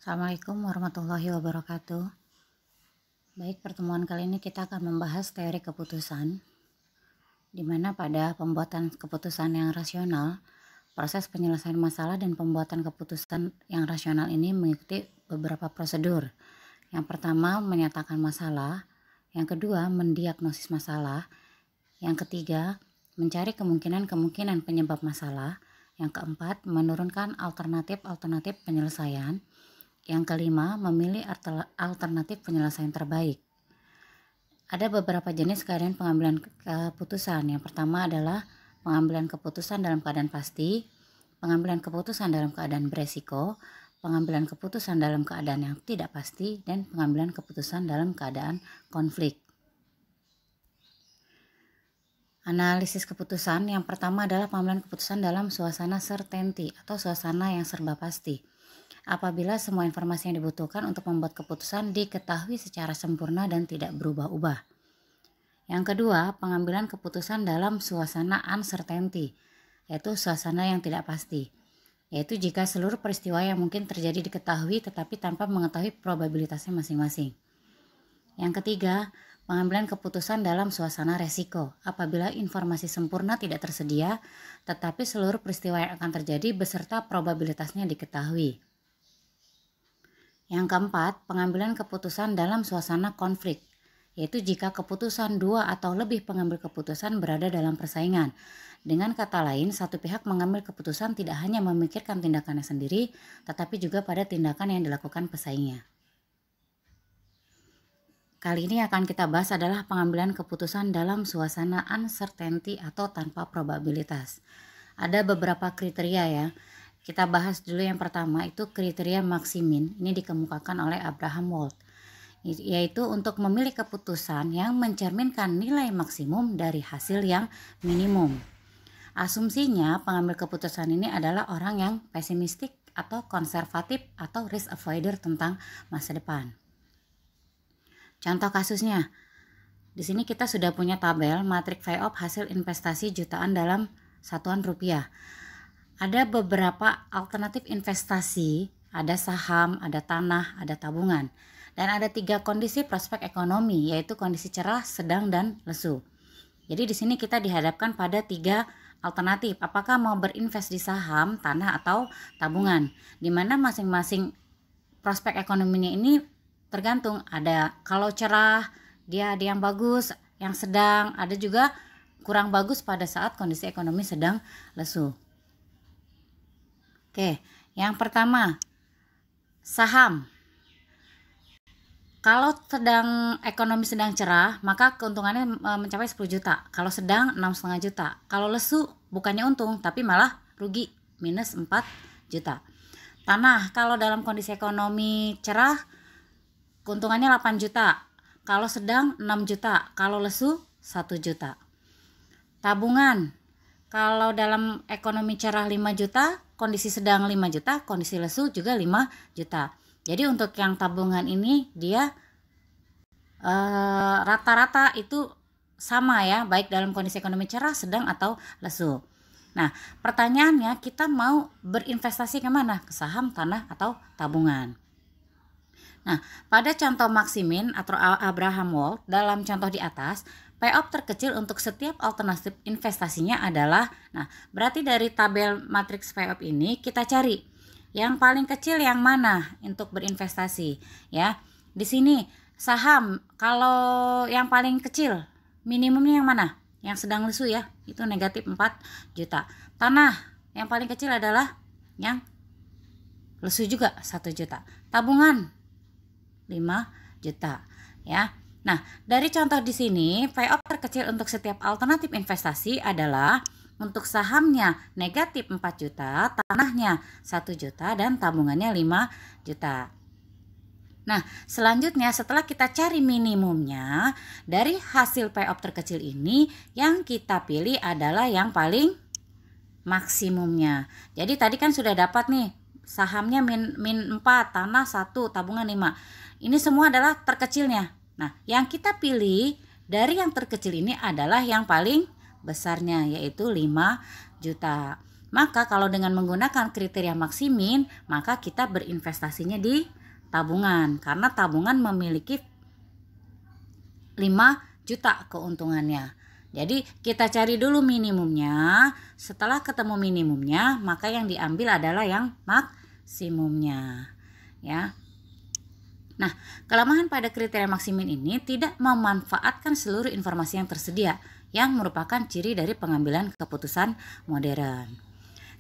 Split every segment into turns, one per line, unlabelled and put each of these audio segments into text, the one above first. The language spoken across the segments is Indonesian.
Assalamualaikum warahmatullahi wabarakatuh. Baik, pertemuan kali ini kita akan membahas teori keputusan, di mana pada pembuatan keputusan yang rasional, proses penyelesaian masalah dan pembuatan keputusan yang rasional ini mengikuti beberapa prosedur. Yang pertama, menyatakan masalah. Yang kedua, mendiagnosis masalah. Yang ketiga, mencari kemungkinan-kemungkinan penyebab masalah. Yang keempat, menurunkan alternatif-alternatif penyelesaian. Yang kelima, memilih alternatif penyelesaian terbaik. Ada beberapa jenis keadaan pengambilan keputusan. Yang pertama adalah pengambilan keputusan dalam keadaan pasti, pengambilan keputusan dalam keadaan beresiko, pengambilan keputusan dalam keadaan yang tidak pasti, dan pengambilan keputusan dalam keadaan konflik. Analisis keputusan yang pertama adalah pengambilan keputusan dalam suasana certainty atau suasana yang serba pasti. Apabila semua informasi yang dibutuhkan untuk membuat keputusan diketahui secara sempurna dan tidak berubah-ubah. Yang kedua, pengambilan keputusan dalam suasana uncertainty, yaitu suasana yang tidak pasti, yaitu jika seluruh peristiwa yang mungkin terjadi diketahui tetapi tanpa mengetahui probabilitasnya masing-masing. Yang ketiga, pengambilan keputusan dalam suasana resiko, apabila informasi sempurna tidak tersedia tetapi seluruh peristiwa yang akan terjadi beserta probabilitasnya diketahui. Yang keempat, pengambilan keputusan dalam suasana konflik, yaitu jika keputusan dua atau lebih pengambil keputusan berada dalam persaingan. Dengan kata lain, satu pihak mengambil keputusan tidak hanya memikirkan tindakannya sendiri, tetapi juga pada tindakan yang dilakukan pesaingnya. Kali ini akan kita bahas adalah pengambilan keputusan dalam suasana uncertainty atau tanpa probabilitas. Ada beberapa kriteria ya. Kita bahas dulu yang pertama, itu kriteria Maximin. Ini dikemukakan oleh Abraham Wald, yaitu untuk memilih keputusan yang mencerminkan nilai maksimum dari hasil yang minimum. Asumsinya pengambil keputusan ini adalah orang yang pesimistik atau konservatif atau risk avoider tentang masa depan. Contoh kasusnya, di sini kita sudah punya tabel matriks FIOP hasil investasi jutaan dalam satuan rupiah. Ada beberapa alternatif investasi, ada saham, ada tanah, ada tabungan. Dan ada 3 kondisi prospek ekonomi, yaitu kondisi cerah, sedang, dan lesu. Jadi di sini kita dihadapkan pada 3 alternatif. Apakah mau berinvest di saham, tanah, atau tabungan? Di mana masing-masing prospek ekonominya ini tergantung. Ada kalau cerah, dia ada yang bagus, yang sedang, ada juga kurang bagus pada saat kondisi ekonomi sedang lesu. Oke, yang pertama, saham. Kalau ekonomi sedang cerah, maka keuntungannya mencapai 10 juta. Kalau sedang, 6,5 juta. Kalau lesu, bukannya untung, tapi malah rugi, minus 4 juta. Tanah, kalau dalam kondisi ekonomi cerah, keuntungannya 8 juta. Kalau sedang, 6 juta. Kalau lesu, 1 juta. Tabungan, kalau dalam ekonomi cerah 5 juta, kondisi sedang 5 juta, kondisi lesu juga 5 juta. Jadi untuk yang tabungan ini dia rata-rata itu sama ya, baik dalam kondisi ekonomi cerah, sedang, atau lesu. Nah, pertanyaannya kita mau berinvestasi kemana? Ke saham, tanah, atau tabungan? Nah, pada contoh Maximin atau Abraham Wald, dalam contoh di atas, payoff terkecil untuk setiap alternatif investasinya adalah, nah berarti dari tabel matriks payoff ini kita cari yang paling kecil yang mana untuk berinvestasi ya. Di sini saham, kalau yang paling kecil minimumnya yang mana? Yang sedang lesu ya, itu negatif 4 juta. Tanah yang paling kecil adalah yang lesu juga, 1 juta. Tabungan 5 juta ya. Nah, dari contoh di sini, payoff terkecil untuk setiap alternatif investasi adalah untuk sahamnya negatif 4 juta, tanahnya 1 juta, dan tabungannya 5 juta. Nah, selanjutnya setelah kita cari minimumnya, dari hasil payoff terkecil ini, yang kita pilih adalah yang paling maksimumnya. Jadi tadi kan sudah dapat nih, sahamnya min 4, tanah 1, tabungan 5. Ini semua adalah terkecilnya. Nah, yang kita pilih dari yang terkecil ini adalah yang paling besarnya, yaitu 5 juta. Maka kalau dengan menggunakan kriteria maksimin, maka kita berinvestasinya di tabungan, karena tabungan memiliki 5 juta keuntungannya. Jadi kita cari dulu minimumnya. Setelah ketemu minimumnya, maka yang diambil adalah yang maksimumnya, ya. Nah, kelemahan pada kriteria maksimin ini tidak memanfaatkan seluruh informasi yang tersedia, yang merupakan ciri dari pengambilan keputusan modern.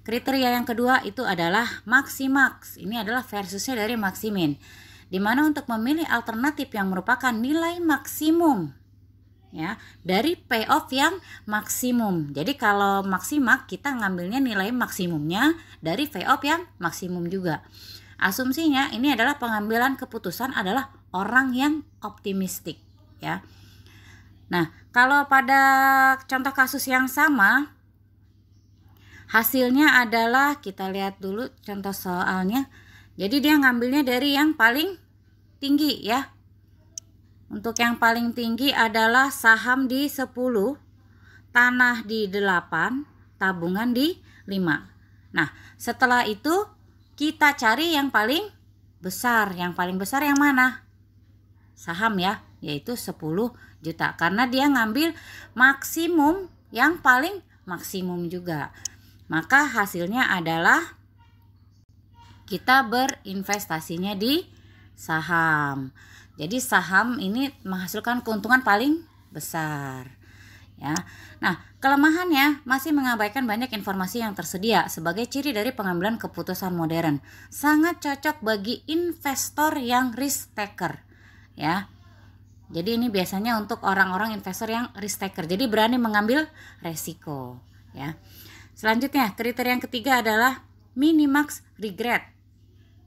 Kriteria yang kedua itu adalah maksimax. Ini adalah versusnya dari maksimin, di mana untuk memilih alternatif yang merupakan nilai maksimum, ya, dari payoff yang maksimum. Jadi kalau maksimak kita ngambilnya nilai maksimumnya dari payoff yang maksimum juga. Asumsinya ini adalah pengambilan keputusan adalah orang yang optimistik, ya. Nah, kalau pada contoh kasus yang sama, hasilnya adalah, kita lihat dulu contoh soalnya. Jadi dia ngambilnya dari yang paling tinggi, ya. Untuk yang paling tinggi adalah saham di 10, tanah di 8, tabungan di 5. Nah, setelah itu kita cari yang paling besar. Yang paling besar yang mana? Saham, ya, yaitu 10 juta. Karena dia ngambil maksimum yang paling maksimum juga. Maka hasilnya adalah kita berinvestasinya di saham. Jadi saham ini menghasilkan keuntungan paling besar, ya. Nah, kelemahannya masih mengabaikan banyak informasi yang tersedia sebagai ciri dari pengambilan keputusan modern. Sangat cocok bagi investor yang risk taker, ya. Jadi ini biasanya untuk orang-orang investor yang risk taker. Jadi berani mengambil resiko, ya. Selanjutnya, kriteria yang ketiga adalah minimax regret,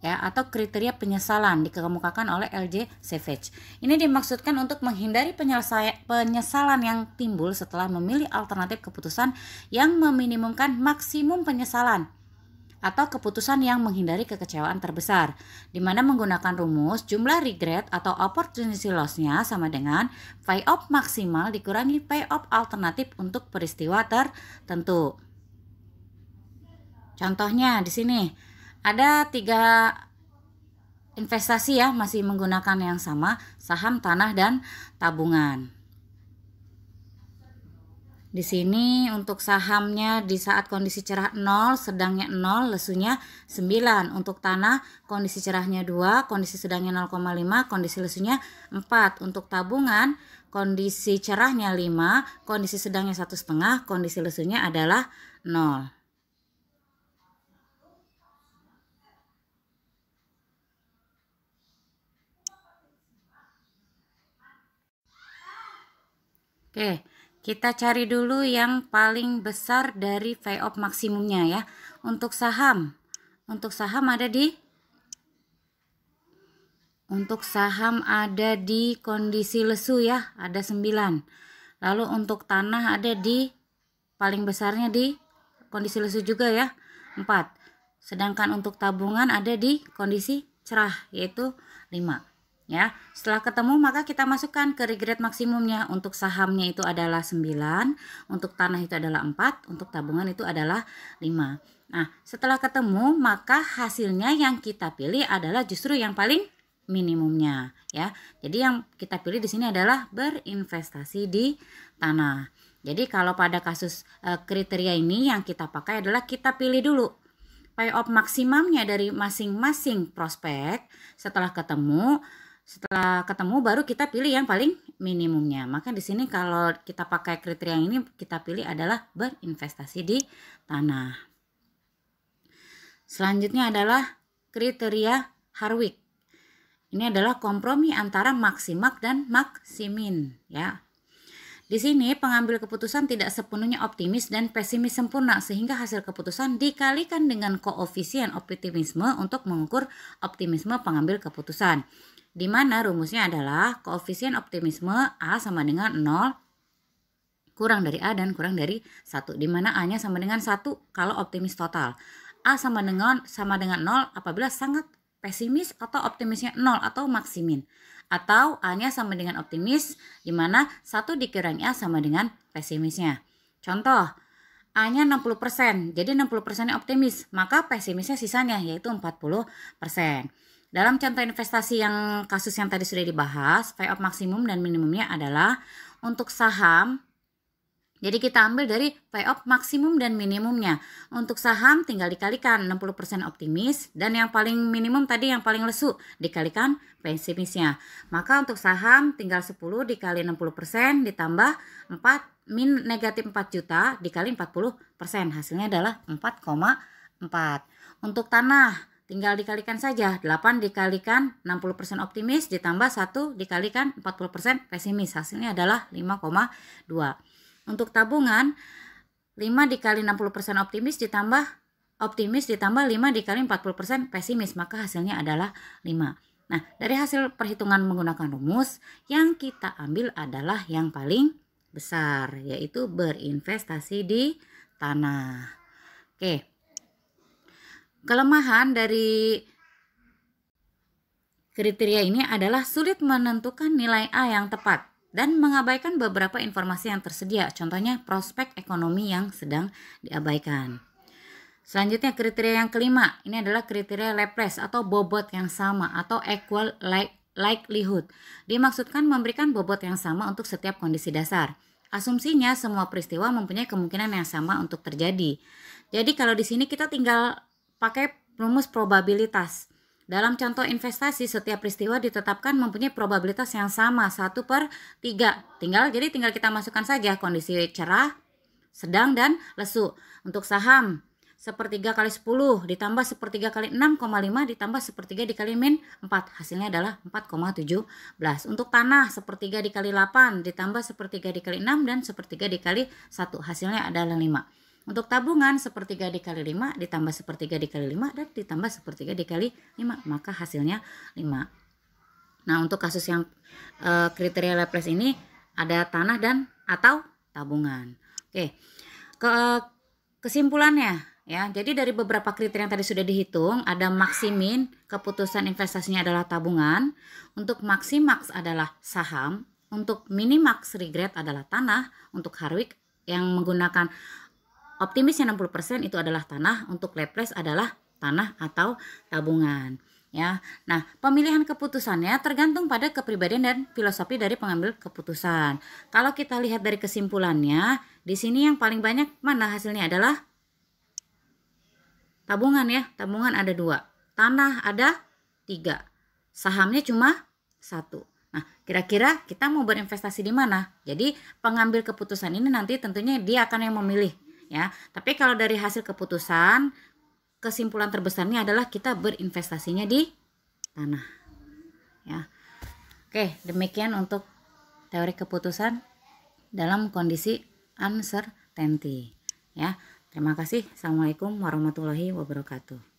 ya, atau kriteria penyesalan, dikemukakan oleh L.J. Savage. Ini dimaksudkan untuk menghindari penyesalan yang timbul setelah memilih alternatif keputusan yang meminimumkan maksimum penyesalan, atau keputusan yang menghindari kekecewaan terbesar, di mana menggunakan rumus jumlah regret atau opportunity loss-nya sama dengan payoff maksimal dikurangi payoff alternatif untuk peristiwa tertentu. Contohnya di sini ada 3 investasi, ya, masih menggunakan yang sama, saham, tanah, dan tabungan. Di sini untuk sahamnya di saat kondisi cerah 0, sedangnya 0, lesunya 9. Untuk tanah kondisi cerahnya 2, kondisi sedangnya 0,5, kondisi lesunya 4. Untuk tabungan kondisi cerahnya 5, kondisi sedangnya 1,5, kondisi lesunya adalah 0. Oke, kita cari dulu yang paling besar dari payoff maksimumnya, ya. Untuk saham ada di kondisi lesu, ya, ada 9. Lalu untuk tanah ada di paling besarnya di kondisi lesu juga, ya, 4. Sedangkan untuk tabungan ada di kondisi cerah, yaitu 5. Ya, setelah ketemu maka kita masukkan ke regret maksimumnya. Untuk sahamnya itu adalah 9, untuk tanah itu adalah 4, untuk tabungan itu adalah 5. Nah, setelah ketemu maka hasilnya yang kita pilih adalah justru yang paling minimumnya, ya. Jadi yang kita pilih di sini adalah berinvestasi di tanah. Jadi kalau pada kasus kriteria ini yang kita pakai adalah kita pilih dulu payoff maksimumnya dari masing-masing prospek. Setelah ketemu baru kita pilih yang paling minimumnya. Maka di sini kalau kita pakai kriteria yang ini kita pilih adalah berinvestasi di tanah. Selanjutnya adalah kriteria Harwick. Ini adalah kompromi antara maksimak dan maksimin, ya. Di sini pengambil keputusan tidak sepenuhnya optimis dan pesimis sempurna, sehingga hasil keputusan dikalikan dengan koefisien optimisme untuk mengukur optimisme pengambil keputusan. Di mana rumusnya adalah koefisien optimisme A sama dengan 0 kurang dari A dan kurang dari 1, di mana A-nya sama dengan 1 kalau optimis total. A sama dengan 0 apabila sangat pesimis atau optimisnya 0 atau maksimin. Atau A-nya sama dengan optimis, di mana 1 dikurangi A sama dengan pesimisnya. Contoh, A-nya 60%, jadi 60% optimis, maka pesimisnya sisanya yaitu 40%. Dalam contoh investasi yang kasus yang tadi sudah dibahas, payoff maksimum dan minimumnya adalah untuk saham. Jadi kita ambil dari payoff maksimum dan minimumnya. Untuk saham tinggal dikalikan 60% optimis, dan yang paling minimum tadi yang paling lesu dikalikan pesimisnya. Maka untuk saham tinggal 10 dikali 60% ditambah 4 negatif 4 juta dikali 40%, hasilnya adalah 4,4. Untuk tanah tinggal dikalikan saja, 8 dikalikan 60% optimis ditambah 1 dikalikan 40% pesimis, hasilnya adalah 5,2. Untuk tabungan 5 dikali 60% optimis ditambah 5 dikali 40% pesimis, maka hasilnya adalah 5. Nah, dari hasil perhitungan menggunakan rumus, yang kita ambil adalah yang paling besar, yaitu berinvestasi di tanah. Oke. Kelemahan dari kriteria ini adalah sulit menentukan nilai A yang tepat dan mengabaikan beberapa informasi yang tersedia, contohnya prospek ekonomi yang sedang diabaikan. Selanjutnya kriteria yang kelima, ini adalah kriteria Laplace atau bobot yang sama atau equal likelihood. Dimaksudkan memberikan bobot yang sama untuk setiap kondisi dasar. Asumsinya semua peristiwa mempunyai kemungkinan yang sama untuk terjadi. Jadi kalau di sini kita tinggal pakai rumus probabilitas. Dalam contoh investasi, setiap peristiwa ditetapkan mempunyai probabilitas yang sama 1/3. Tinggal kita masukkan saja kondisi cerah, sedang, dan lesu. Untuk saham 1/3 kali 10 ditambah 1/3 kali 6,5 ditambah 1/3 dikali min 4, hasilnya adalah 4,17. Untuk tanah 1/3 dikali 8 ditambah 1/3 dikali 6 dan 1/3 dikali 1, hasilnya adalah 5. Untuk tabungan 1/3 dikali 5 ditambah 1/3 dikali 5 dan ditambah 1/3 dikali 5, maka hasilnya 5. Nah, untuk kasus yang kriteria Laplace ini ada tanah dan atau tabungan. Oke, kesimpulannya ya, jadi dari beberapa kriteria yang tadi sudah dihitung, ada maksimin, keputusan investasinya adalah tabungan. Untuk maximax adalah saham. Untuk minimax regret adalah tanah. Untuk Hardwick yang menggunakan optimisnya 60% itu adalah tanah. Untuk Laplace adalah tanah atau tabungan. Ya, nah pemilihan keputusannya tergantung pada kepribadian dan filosofi dari pengambil keputusan. Kalau kita lihat dari kesimpulannya, di sini yang paling banyak mana hasilnya adalah tabungan ya. Tabungan ada 2, tanah ada 3, sahamnya cuma 1. Nah, kira-kira kita mau berinvestasi di mana? Jadi pengambil keputusan ini nanti tentunya dia akan yang memilih ya. Tapi kalau dari hasil keputusan, kesimpulan terbesarnya adalah kita berinvestasinya di tanah ya. Oke, demikian untuk teori keputusan dalam kondisi uncertainty ya. Terima kasih. Assalamualaikum warahmatullahi wabarakatuh.